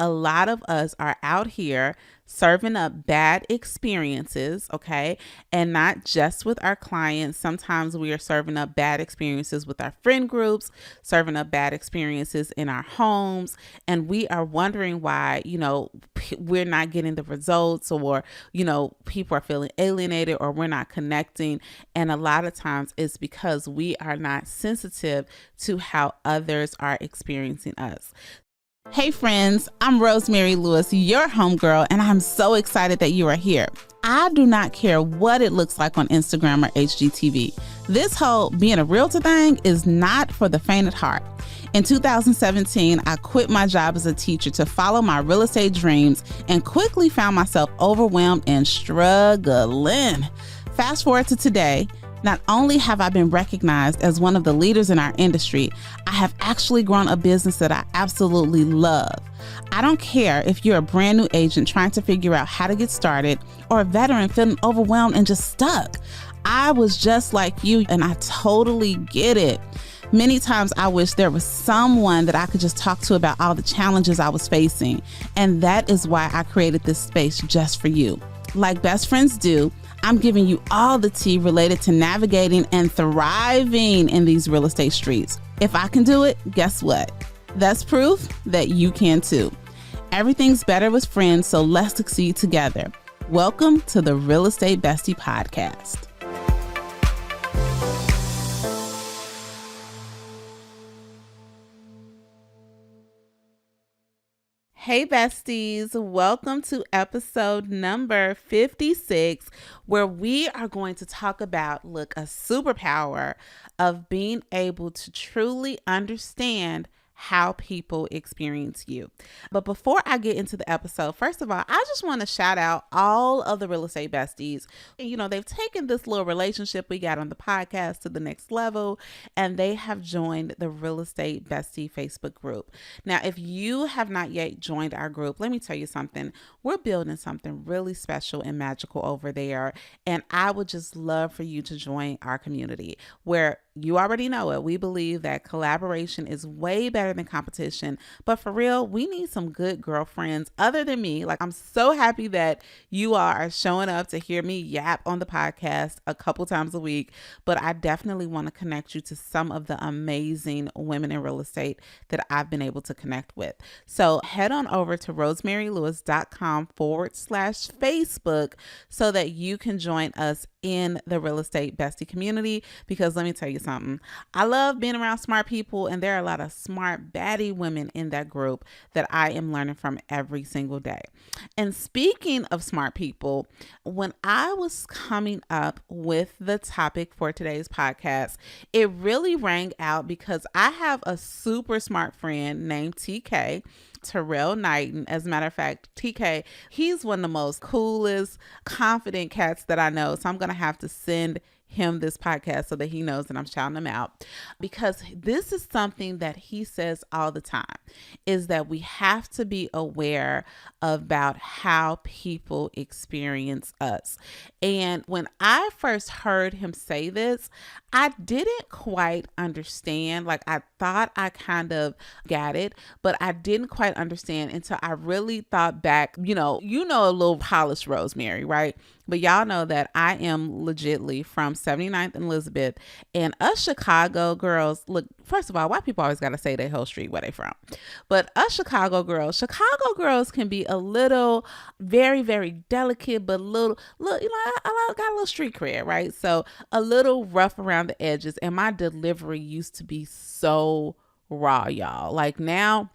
a lot of us are out here serving up bad experiences, okay? And not just with our clients. Sometimes we are serving up bad experiences with our friend groups, serving up bad experiences in our homes. And we are wondering why, we're not getting the results, or, people are feeling alienated, or we're not connecting. And a lot of times it's because we are not sensitive to how others are experiencing us. Hey friends, I'm Rosemary Lewis, your homegirl, and I'm so excited that you are here. I do not care what it looks like on Instagram or HGTV. This whole being a realtor thing is not for the faint at heart. In 2017, I quit my job as a teacher to follow my real estate dreams and quickly found myself overwhelmed and struggling. Fast forward to today. Not only have I been recognized as one of the leaders in our industry, I have actually grown a business that I absolutely love. I don't care if you're a brand new agent trying to figure out how to get started, or a veteran feeling overwhelmed and just stuck. I was just like you, and I totally get it. Many times I wish there was someone that I could just talk to about all the challenges I was facing. And that is why I created this space just for you. Like best friends do, I'm giving you all the tea related to navigating and thriving in these real estate streets. If I can do it, guess what? That's proof that you can too. Everything's better with friends, so let's succeed together. Welcome to the Real Estate Bestie Podcast. Hey besties, welcome to episode number 56, where we are going to talk about, a superpower of being able to truly understand how people experience you. But before I get into the episode, first of all, I just want to shout out all of the real estate besties. They've taken this little relationship we got on the podcast to the next level, and they have joined the Real Estate Bestie Facebook group. Now, if you have not yet joined our group, let me tell you something. We're building something really special and magical over there, and I would just love for you to join our community, where you already know it. We believe that collaboration is way better than competition. But for real, we need some good girlfriends other than me. I'm so happy that you are showing up to hear me yap on the podcast a couple times a week. But I definitely want to connect you to some of the amazing women in real estate that I've been able to connect with. So head on over to rosemarylewis.com/Facebook so that you can join us in the Real Estate Bestie community, because let me tell you something. I love being around smart people, and there are a lot of smart baddie women in that group that I am learning from every single day. And speaking of smart people, when I was coming up with the topic for today's podcast, it really rang out because I have a super smart friend named TK. Terrell Knighton. As a matter of fact, TK, he's one of the most coolest, confident cats that I know. So I'm going to have to send him this podcast so that he knows that I'm shouting him out, because this is something that he says all the time, is that we have to be aware about how people experience us. And when I first heard him say this, I didn't quite understand. I thought I kind of got it, but I didn't quite understand until I really thought back. A little polished Rosemary, right? But y'all know that I am legitly from 79th and Elizabeth, and us Chicago girls, first of all, why people always got to say their whole street where they from? But us Chicago girls can be a little, very, very delicate, but I got a little street cred, right? So a little rough around the edges, and my delivery used to be so raw, y'all. Now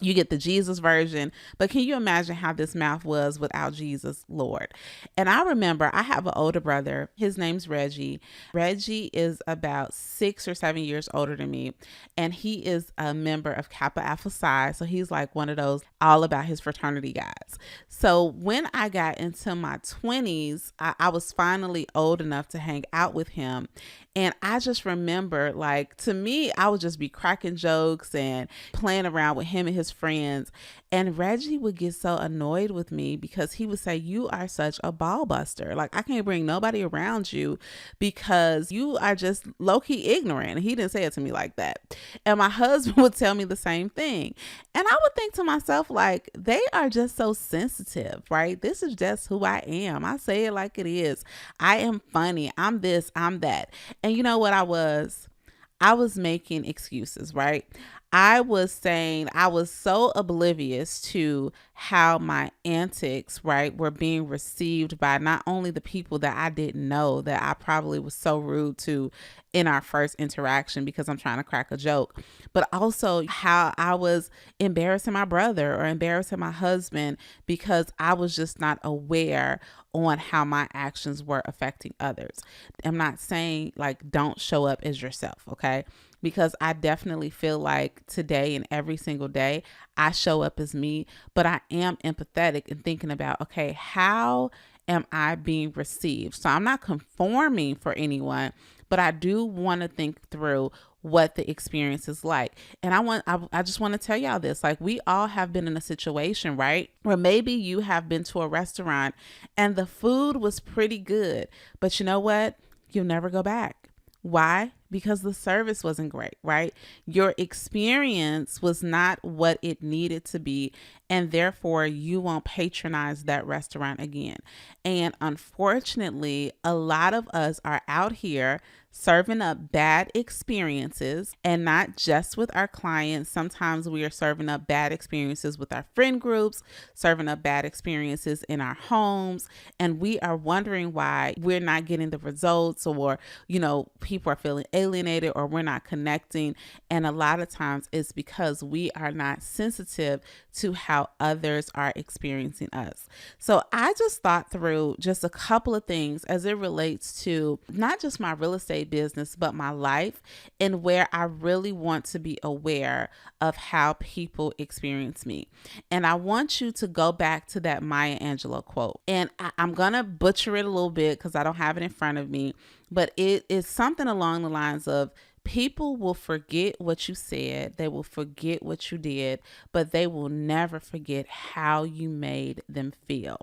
you get the Jesus version, but can you imagine how this mouth was without Jesus, Lord? And I remember I have an older brother. His name's Reggie. Reggie is about 6 or 7 years older than me, and he is a member of Kappa Alpha Psi. So he's like one of those all about his fraternity guys. So when I got into my 20s, I was finally old enough to hang out with him. And I just remember, to me, I would just be cracking jokes and playing around with him and his his friends. And Reggie would get so annoyed with me because he would say, you are such a ball buster. Like, I can't bring nobody around you because you are just low-key ignorant. And he didn't say it to me like that. And my husband would tell me the same thing. And I would think to myself, like, they are just so sensitive, right? This is just who I am. I say it like it is. I am funny. I'm this, I'm that. And you know what I was? I was making excuses, right? I was saying I was so oblivious to how my antics, right, were being received by not only the people that I didn't know, that I probably was so rude to in our first interaction because I'm trying to crack a joke, but also how I was embarrassing my brother or embarrassing my husband because I was just not aware on how my actions were affecting others. I'm not saying like don't show up as yourself, okay? Because I definitely feel like today and every single day I show up as me, but I am empathetic and thinking about, okay, how am I being received? So I'm not conforming for anyone, but I do want to think through what the experience is like. And I just want to tell y'all this, like we all have been in a situation, right? Where maybe you have been to a restaurant and the food was pretty good, but you know what? You'll never go back. Why? Because the service wasn't great, right? Your experience was not what it needed to be, and therefore you won't patronize that restaurant again. And unfortunately, a lot of us are out here serving up bad experiences, and not just with our clients. Sometimes we are serving up bad experiences with our friend groups, serving up bad experiences in our homes, and we are wondering why we're not getting the results, or, you know, people are feeling alienated or we're not connecting. And a lot of times it's because we are not sensitive to how others are experiencing us. So I just thought through just a couple of things as it relates to not just my real estate business, but my life, and where I really want to be aware of how people experience me. And I want you to go back to that Maya Angelou quote. And I'm going to butcher it a little bit because I don't have it in front of me, but it is something along the lines of, people will forget what you said, they will forget what you did, but they will never forget how you made them feel.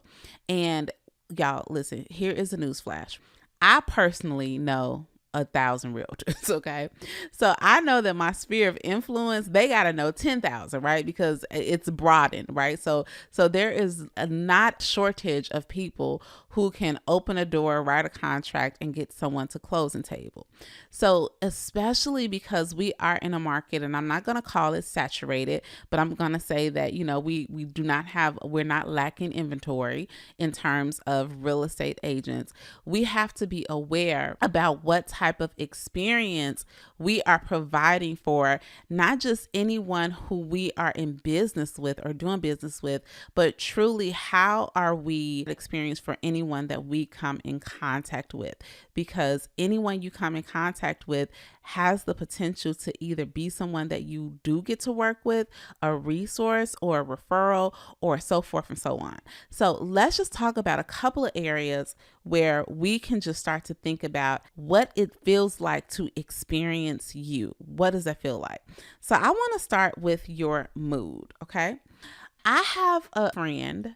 And y'all, listen, here is a news flash. I personally know 1,000 realtors. Okay. So I know that my sphere of influence, they got to know 10,000, right? Because it's broadened, right? So there is a not shortage of people who can open a door, write a contract, and get someone to closing table. So especially because we are in a market, and I'm not going to call it saturated, but I'm going to say that, you know, we're not lacking inventory in terms of real estate agents. We have to be aware about what type of experience we are providing for not just anyone who we are in business with or doing business with, but truly how are we experienced for anyone that we come in contact with, because anyone you come in contact with has the potential to either be someone that you do get to work with, a resource or a referral, or so forth and so on. So let's just talk about a couple of areas where we can just start to think about what it feels like to experience you. What does that feel like? So I want to start with your mood. Okay. I have a friend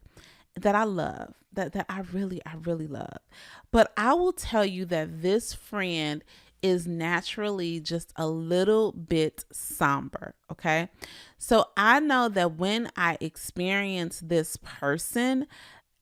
that I love, that I really love. But I will tell you that this friend is naturally just a little bit somber. Okay. So I know that when I experience this person,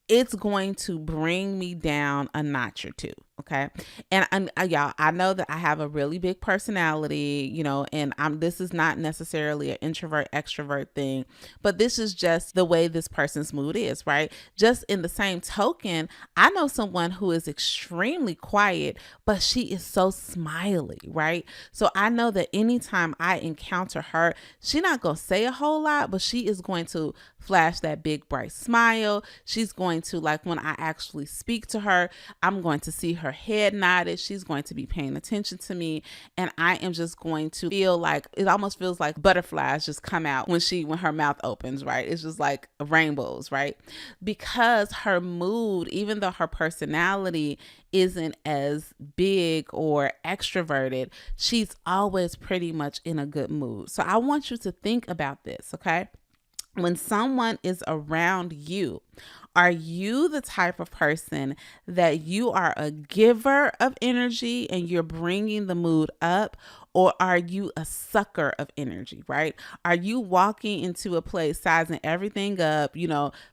it's going to bring me down a notch or two. Okay. And y'all, I know that I have a really big personality, you know, and this is not necessarily an introvert extrovert thing, but this is just the way this person's mood is, right? Just in the same token, I know someone who is extremely quiet, but she is so smiley, right? So I know that anytime I encounter her, she's not going to say a whole lot, but she is going to flash that big bright smile. She's going to, like, when I actually speak to her, I'm going to see her head nodded. She's going to be paying attention to me, and I am just going to feel like, it almost feels like butterflies just come out when her mouth opens, right? It's just like rainbows, right? Because her mood, even though her personality isn't as big or extroverted, she's always pretty much in a good mood. So I want you to think about this, okay? When someone is around you, are you the type of person that you are a giver of energy and you're bringing the mood up? Or are you a sucker of energy, right? Are you walking into a place, sizing everything up,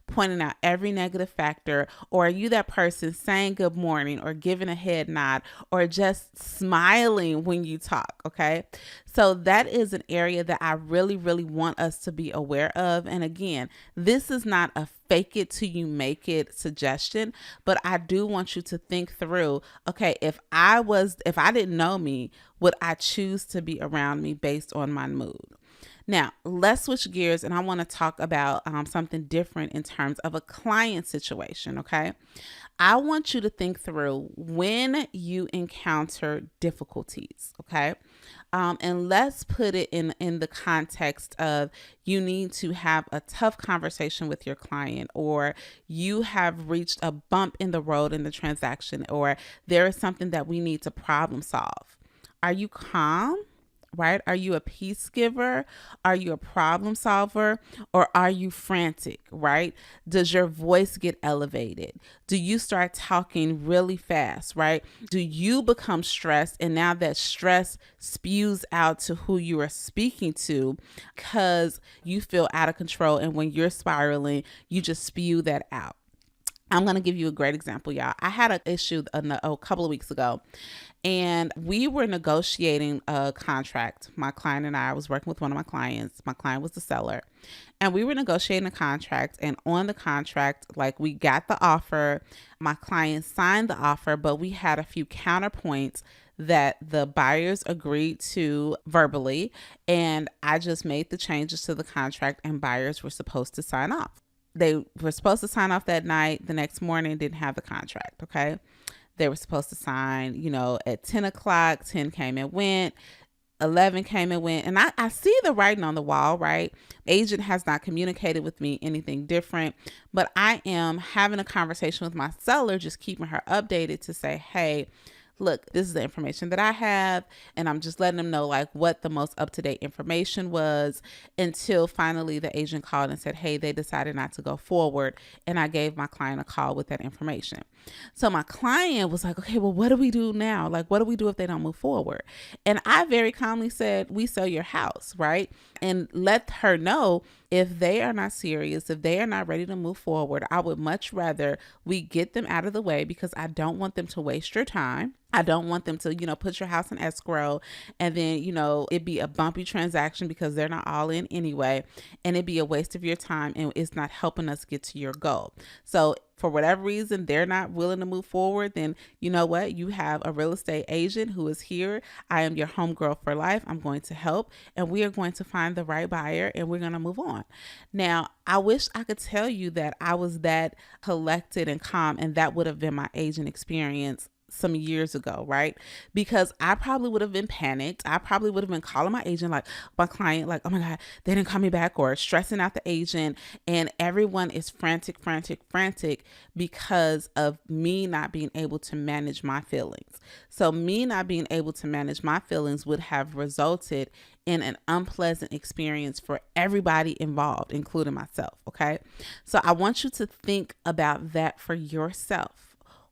pointing out every negative factor? Or are you that person saying good morning or giving a head nod or just smiling when you talk? Okay. So that is an area that I really, really want us to be aware of. And again, this is not a fake it till you make it suggestion, but I do want you to think through, okay, if I didn't know me, would I choose to be around me based on my mood? Now, let's switch gears and I want to talk about something different in terms of a client situation, okay? I want you to think through when you encounter difficulties, okay? And let's put it in the context of you need to have a tough conversation with your client, or you have reached a bump in the road in the transaction, or there is something that we need to problem solve. Are you calm? Right? Are you a peace giver? Are you a problem solver? Or are you frantic? Right? Does your voice get elevated? Do you start talking really fast? Right? Do you become stressed? And now that stress spews out to who you are speaking to because you feel out of control. And when you're spiraling, you just spew that out. I'm going to give you a great example, y'all. I had an issue a couple of weeks ago, and we were negotiating a contract. My client and I was working with one of my clients. My client was the seller, and we were negotiating a contract. And on the contract, like, we got the offer. My client signed the offer, but we had a few counterpoints that the buyers agreed to verbally. And I just made the changes to the contract, and buyers were supposed to sign off. They were supposed to sign off that night. The next morning, didn't have the contract, okay? They were supposed to sign, at 10 o'clock. 10 came and went. 11 came and went. And I see the writing on the wall, right? Agent has not communicated with me anything different. But I am having a conversation with my seller, just keeping her updated to say, hey, look, this is the information that I have. And I'm just letting them know like what the most up-to-date information was, until finally the agent called and said, hey, they decided not to go forward. And I gave my client a call with that information. So my client was like, okay, well, what do we do now? Like, what do we do if they don't move forward? And I very calmly said, we sell your house, right? And let her know, if they are not serious, if they are not ready to move forward, I would much rather we get them out of the way, because I don't want them to waste your time. I don't want them to, put your house in escrow and then, it be a bumpy transaction because they're not all in anyway. And it'd be a waste of your time, and it's not helping us get to your goal. So for whatever reason, they're not willing to move forward, then you know what? You have a real estate agent who is here. I am your homegirl for life. I'm going to help, and we are going to find the right buyer, and we're going to move on. Now, I wish I could tell you that I was that collected and calm, and that would have been my agent experience some years ago, right? Because I probably would have been panicked. I probably would have been calling my agent, like my client, like, oh my God, they didn't call me back, or stressing out the agent. And everyone is frantic because of me not being able to manage my feelings. So me not being able to manage my feelings would have resulted in an unpleasant experience for everybody involved, including myself. Okay. So I want you to think about that for yourself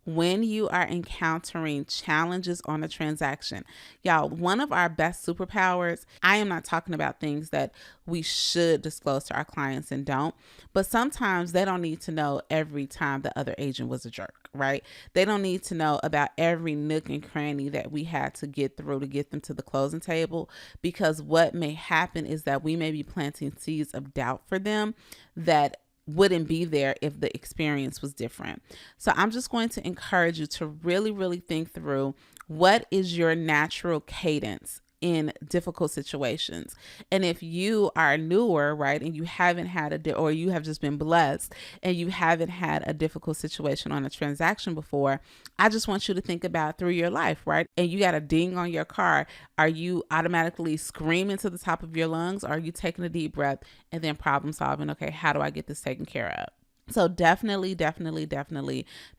when you are encountering challenges on a transaction. Y'all, one of our best superpowers, I am not talking about things that we should disclose to our clients and don't, but sometimes they don't need to know every time the other agent was a jerk, right? They don't need to know about every nook and cranny that we had to get through to get them to the closing table, because what may happen is that we may be planting seeds of doubt for them that wouldn't be there if the experience was different. So I'm just going to encourage you to really, really think through, what is your natural cadence in difficult situations. And if you are newer, right, and you haven't had or you have just been blessed and you haven't had a difficult situation on a transaction before, I just want you to think about through your life, right? And you got a ding on your car. Are you automatically screaming to the top of your lungs? Or are you taking a deep breath and then problem solving? Okay, how do I get this taken care of? So definitely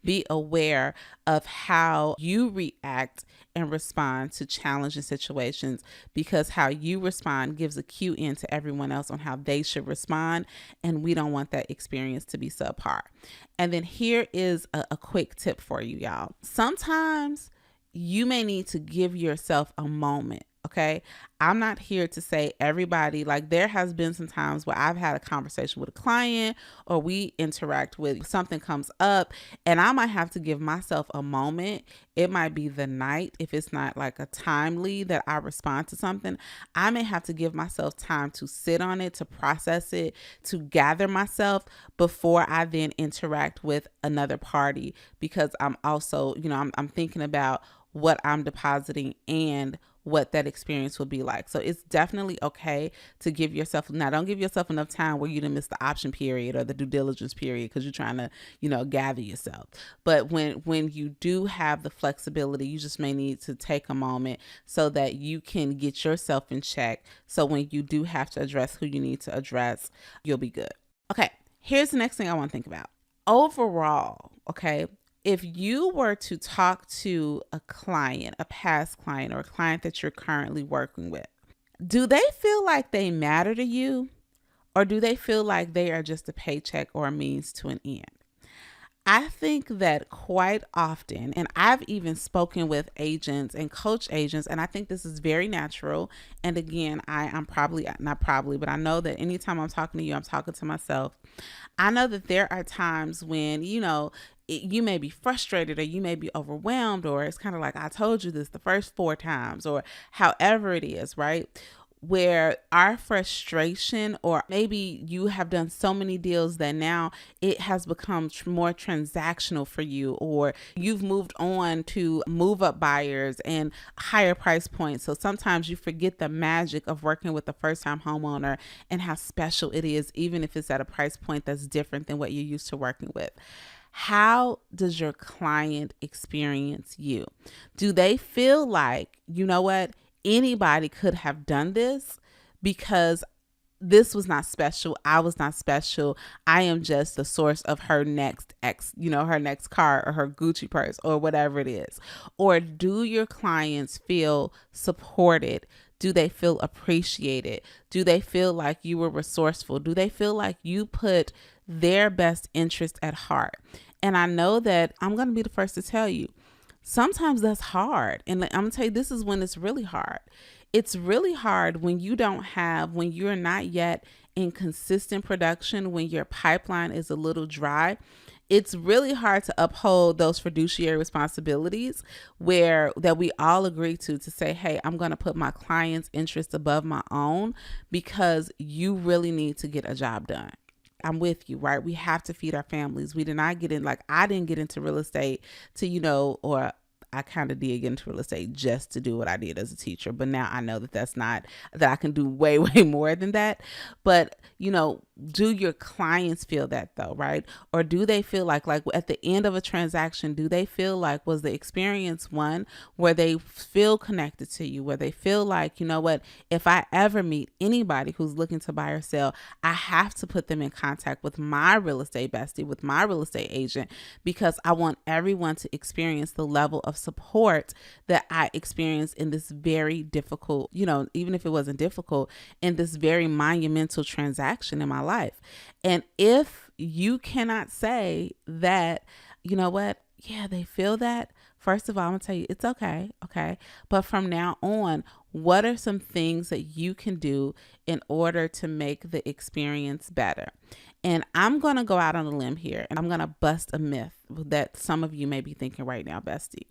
be aware of how you react and respond to challenging situations, because how you respond gives a cue in to everyone else on how they should respond. And we don't want that experience to be subpar. And then here is a quick tip for you, y'all. Sometimes you may need to give yourself a moment. Okay. I'm not here to say everybody, like there has been some times where I've had a conversation with a client or we interact with something comes up and I might have to give myself a moment. It might be the night. If it's not like a timely that I respond to something, I may have to give myself time to sit on it, to process it, to gather myself before I then interact with another party, because I'm also, I'm thinking about what I'm depositing and what that experience will be like. So it's definitely okay to give yourself, now don't give yourself enough time where you didn't miss the option period or the due diligence period because you're trying to, gather yourself. But when you do have the flexibility, you just may need to take a moment so that you can get yourself in check. So when you do have to address who you need to address, you'll be good. Okay, here's the next thing I want to think about. Overall, okay, if you were to talk to a client, a past client, or a client that you're currently working with, do they feel like they matter to you, or do they feel like they are just a paycheck or a means to an end? I think that quite often, and I've even spoken with agents and coach agents, and I think this is very natural. And again, I'm probably not probably, but I know that anytime I'm talking to you, I'm talking to myself. I know that there are times when, you may be frustrated or you may be overwhelmed, or it's kind of like, I told you this the first 4 times, or however it is, right? Where our frustration, or maybe you have done so many deals that now it has become more transactional for you, or you've moved on to move up buyers and higher price points. So sometimes you forget the magic of working with a first time homeowner and how special it is, even if it's at a price point that's different than what you're used to working with. How does your client experience you? Do they feel like, anybody could have done this because this was not special. I was not special. I am just the source of her next her next car or her Gucci purse or whatever it is. Or do your clients feel supported? Do they feel appreciated? Do they feel like you were resourceful? Do they feel like you put their best interest at heart? And I know that I'm going to be the first to tell you, sometimes that's hard. And I'm going to tell you, this is when it's really hard. It's really hard when when you're not yet in consistent production, when your pipeline is a little dry. It's really hard to uphold those fiduciary responsibilities that we all agree to say, hey, I'm going to put my client's interest above my own because you really need to get a job done. I'm with you, right? We have to feed our families. We did not get in, like I didn't get into real estate or I kind of did get into real estate just to do what I did as a teacher. But now I know that that's not, that I can do way, way more than that. But, do your clients feel that though, right? Or do they feel like at the end of a transaction, do they feel like, was the experience one where they feel connected to you, where they feel like, if I ever meet anybody who's looking to buy or sell, I have to put them in contact with my real estate bestie, with my real estate agent, because I want everyone to experience the level of support that I experienced in this very difficult, even if it wasn't difficult, in this very monumental transaction in my life. And if you cannot say that, yeah, they feel that, first of all, I'm gonna tell you, it's okay. Okay. But from now on, what are some things that you can do in order to make the experience better? And I'm going to go out on a limb here and I'm going to bust a myth that some of you may be thinking right now, bestie.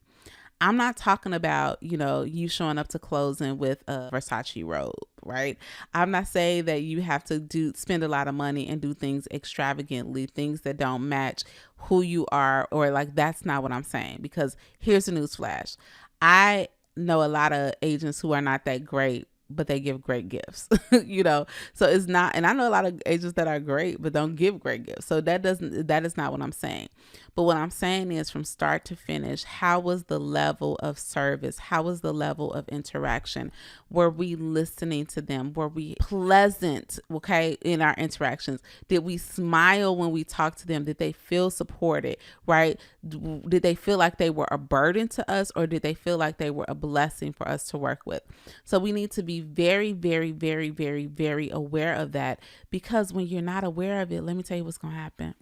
I'm not talking about, you showing up to closing with a Versace robe, right? I'm not saying that you have to spend a lot of money and do things extravagantly, things that don't match who you are, or that's not what I'm saying. Because here's the news flash. I know a lot of agents who are not that great but they give great gifts, so it's not, and I know a lot of agents that are great, but don't give great gifts. So that is not what I'm saying. But what I'm saying is, from start to finish, how was the level of service? How was the level of interaction? Were we listening to them? Were we pleasant, okay, in our interactions? Did we smile when we talked to them? Did they feel supported, right? Did they feel like they were a burden to us, or did they feel like they were a blessing for us to work with? So we need to be very, very, very, very, very aware of that, because when you're not aware of it, let me tell you what's going to happen.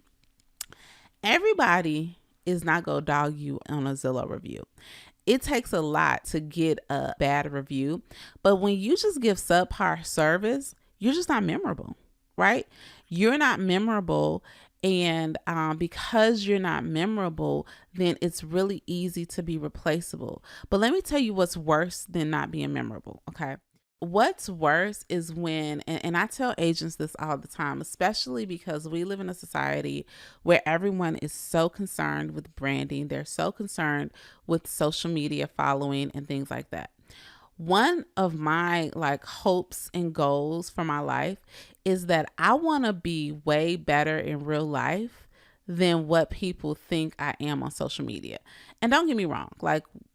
Everybody is not going to dog you on a Zillow review. It takes a lot to get a bad review, but when you just give subpar service, you're just not memorable, right? You're not memorable. And because you're not memorable, then it's really easy to be replaceable. But let me tell you what's worse than not being memorable, okay? What's worse is when, and I tell agents this all the time, especially because we live in a society where everyone is so concerned with branding. They're so concerned with social media following and things like that. One of my hopes and goals for my life is that I want to be way better in real life than what people think I am on social media. And don't get me wrong,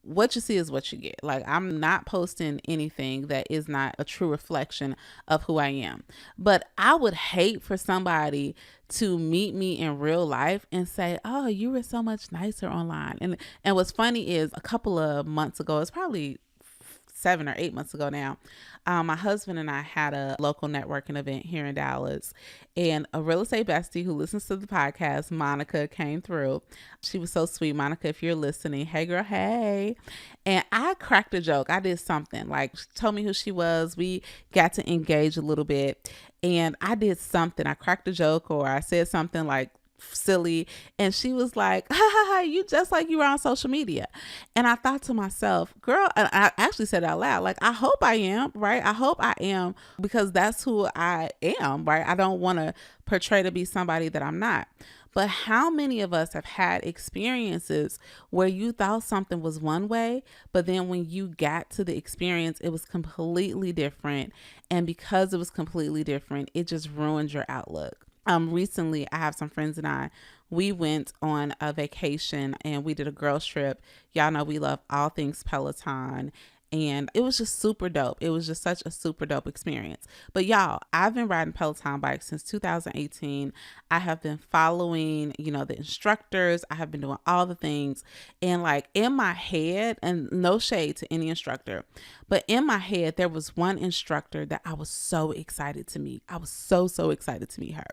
what you see is what you get. I'm not posting anything that is not a true reflection of who I am. But I would hate for somebody to meet me in real life and say, "Oh, you were so much nicer online." And what's funny is, a couple of months ago, it's probably 7 or 8 months ago now, my husband and I had a local networking event here in Dallas, and a real estate bestie who listens to the podcast, Monica, came through. She was so sweet. Monica, if you're listening, hey girl, hey. And I cracked a joke. I did something, she told me who she was. We got to engage a little bit, and I did something. I cracked a joke, or I said something silly, and she was like, "Ha ha ha, you just like you were on social media." And I thought to myself, girl, and I actually said it out loud, I hope I am, right? I hope I am, because that's who I am, right? I don't want to portray to be somebody that I'm not. But how many of us have had experiences where you thought something was one way, but then when you got to the experience, it was completely different. And because it was completely different, it just ruined your outlook. Recently, I have some friends and we went on a vacation, and we did a girls trip. Y'all know we love all things Peloton, and it was just super dope. It was just such a super dope experience. But y'all, I've been riding Peloton bikes since 2018. I have been following, the instructors. I have been doing all the things. And in my head, and no shade to any instructor, but in my head, there was one instructor that I was so excited to meet. I was so excited to meet her.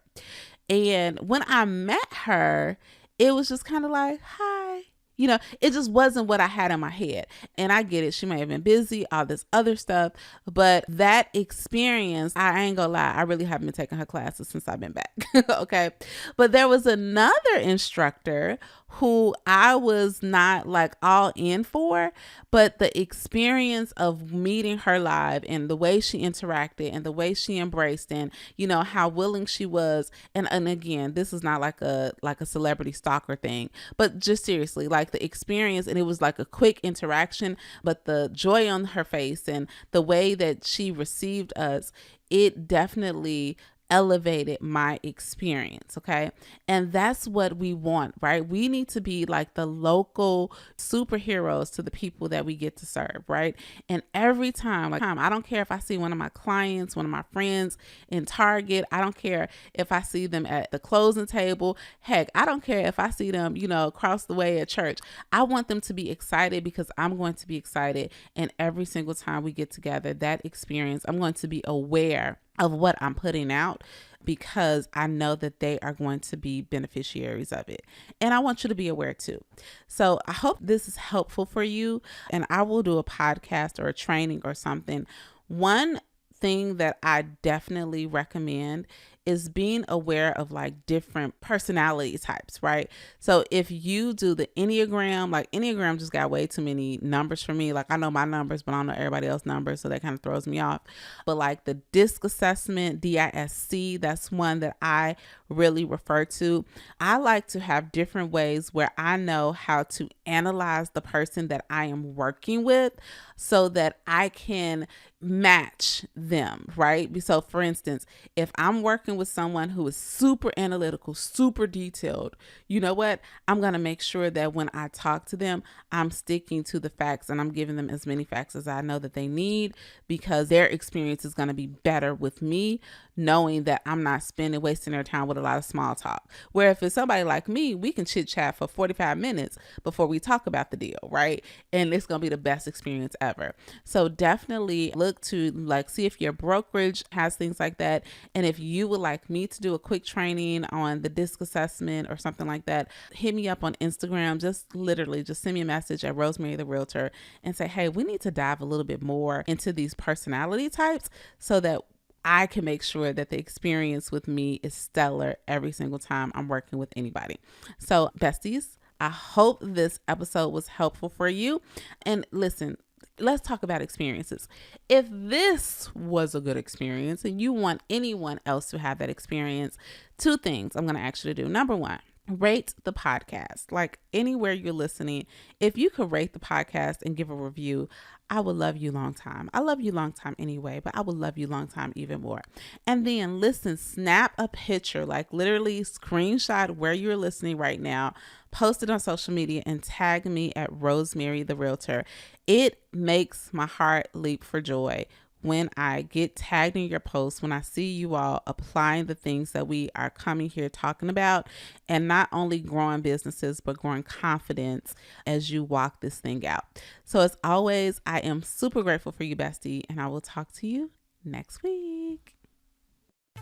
And when I met her, it was just kind of like, hi. It just wasn't what I had in my head. And I get it. She may have been busy, all this other stuff. But that experience, I ain't gonna lie, I really haven't been taking her classes since I've been back. Okay. But there was another instructor who I was not all in for, but the experience of meeting her live, and the way she interacted, and the way she embraced, and how willing she was. And again, this is not like a celebrity stalker thing, but just seriously, the experience. And it was a quick interaction, but the joy on her face and the way that she received us, it definitely elevated my experience. Okay. And that's what we want, right? We need to be the local superheroes to the people that we get to serve, right? And every time, I don't care if I see one of my clients, one of my friends in Target. I don't care if I see them at the closing table. Heck, I don't care if I see them, across the way at church. I want them to be excited, because I'm going to be excited. And every single time we get together, that experience, I'm going to be aware of what I'm putting out, because I know that they are going to be beneficiaries of it. And I want you to be aware too. So I hope this is helpful for you, and I will do a podcast or a training or something. One thing that I definitely recommend is being aware of like different personality types, right? So if you do the Enneagram, like Enneagram just got way too many numbers for me. Like I know my numbers, but I don't know everybody else's numbers. So that kind of throws me off. But like the DISC assessment, DISC, that's one that I really refer to. I like to have different ways where I know how to analyze the person that I am working with so that I can match them, right? So for instance, if I'm working with someone who is super analytical, super detailed, you know what? I'm going to make sure that when I talk to them, I'm sticking to the facts and I'm giving them as many facts as I know that they need, because their experience is going to be better with me, knowing that I'm not wasting their time with a lot of small talk. Where if it's somebody like me, we can chit chat for 45 minutes before we talk about the deal, right? And it's going to be the best experience ever. So definitely look to like see if your brokerage has things like that. And if you would like me to do a quick training on the DISC assessment or something like that, hit me up on Instagram. Just send me a message at Rosemary the Realtor and say, hey, we need to dive a little bit more into these personality types so that I can make sure that the experience with me is stellar every single time I'm working with anybody. So besties, I hope this episode was helpful for you. And listen, let's talk about experiences. If this was a good experience and you want anyone else to have that experience, 2 things I'm going to ask you to do. Number 1, rate the podcast. Like anywhere you're listening, if you could rate the podcast and give a review, I would love you long time. I love you long time anyway, but I would love you long time even more. And then listen, snap a picture, like literally screenshot where you're listening right now, post it on social media and tag me at Rosemary the Realtor. It makes my heart leap for joy when I get tagged in your posts, when I see you all applying the things that we are coming here talking about, and not only growing businesses, but growing confidence as you walk this thing out. So as always, I am super grateful for you, bestie, and I will talk to you next week.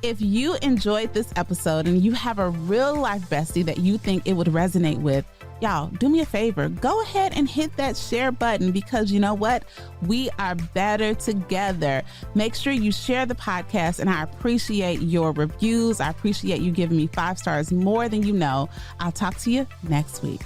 If you enjoyed this episode and you have a real life bestie that you think it would resonate with, y'all, do me a favor. Go ahead and hit that share button, because you know what? We are better together. Make sure you share the podcast, and I appreciate your reviews. I appreciate you giving me 5 stars more than you know. I'll talk to you next week.